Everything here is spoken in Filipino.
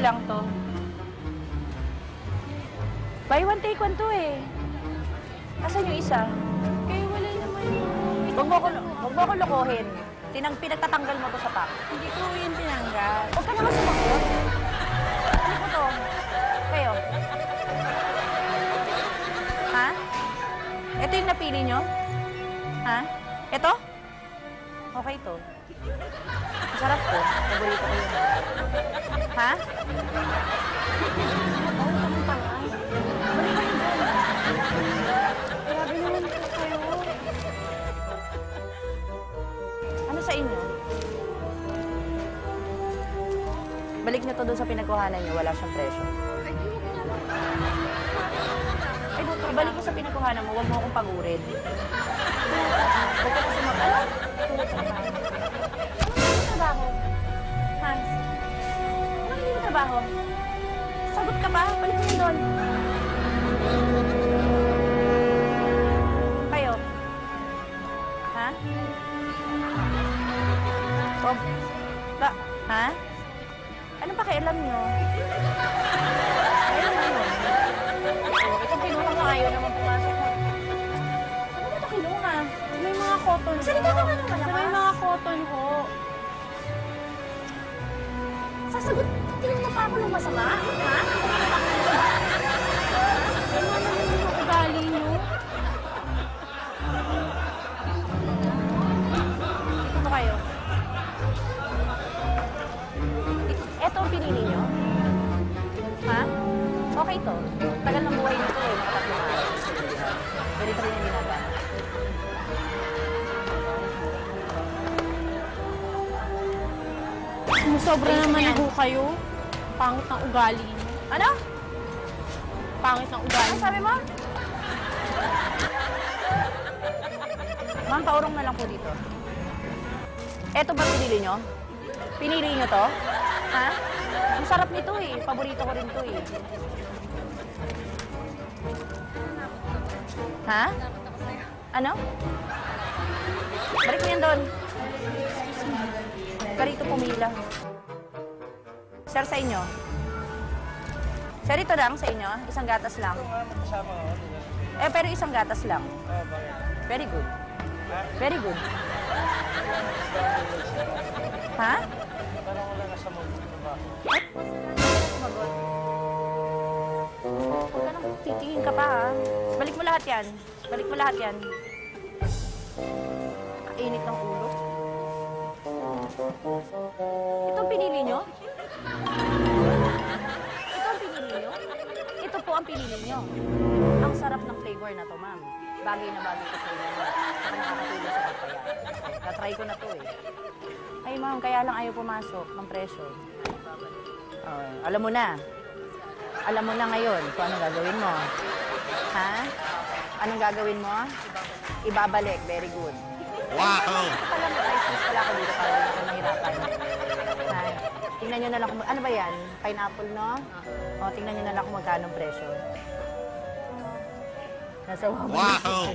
lang to. Buy one, take one to eh. Asan yung isa? Kaya wala naman yung... Huwag mo ko lokohin. Pinagtatanggal mo to sa pack. Hindi ko yun tinanggal. Huwag ka naman sumagot. Ano po to? Kayo? Ha? Ito yung napili nyo? Ha? Ito? Okay to. Masarap to. Paborito ko yun. Ha? Grabe naman po kayo. Ano sa inyo? Balik nyo to doon sa pinagkuhanan nyo. Wala siyang presyo. Ay, ibalik mo sa pinagkuhanan mo. Huwag mo akong pagurin. Huwag ka na sumag... Ano? Ano trabaho? Hans? Ano hindi mo trabaho? Sagot ka pa? Balik mo yun doon. Kayo? Ha? Oh, ha? Anong pakialam nyo? Ayaw naman yun. Oh, itong kinuha mo, ayaw naman pumasok. Ano ba ito kinuha? May mga cotton ho. Salita ka nga naman, May mga cotton ho. Sasagot, tingin mo pa ako ng masama? Ha? Ano naman yung ugali nyo? Ito kayo. Ito ang pinili nyo? Ha? Okay to. Tagal ng buhay nito eh. Nakatatlong araw. Ganito rin yung ginagawa. Sumusobra naman ho kayo. Pangit ng ugali nyo. Ano? Pangit ng ugali. Ano sabi mo? Ma'am, paurong na lang po dito. Eto ba pinili nyo? Pinili nyo to? Ha? Ang sarap nito eh. Paborito ko rin to eh. Ha? Ano? Balik mo yan doon. Karito pumila. Sir, sa inyo? Sir, ito lang sa inyo? Isang gatas lang? Eh, pero isang gatas lang. Very good. Very good. Ha? Sumagot. Huwag ka nang titingin ka pa, ha? Balik mo lahat yan. Balik mo lahat yan. Kainit ng ulo. Ito ang pinili nyo? Ito ang pinili nyo? Ito po ang pinili nyo. Ang sarap ng flavor na to, ma'am. Bagay na bagay ko sa inyo. Saka nakakatulong sa pagpaya. Na-try ko na to eh. Ay, ma'am, kaya lang ayaw pumasok ng presyo. Alam mo na. Alam mo na ngayon kung anong gagawin mo. Ha? Anong gagawin mo? Ibabalik. Very good. Wow! Pala may price list pala ako dito para hindi ako mahirapan. Ha? Tingnan nyo na lang kung... Ano ba yan? Pineapple, no? O, tingnan nyo na lang kung magkano ang presyo. Nasa Wow!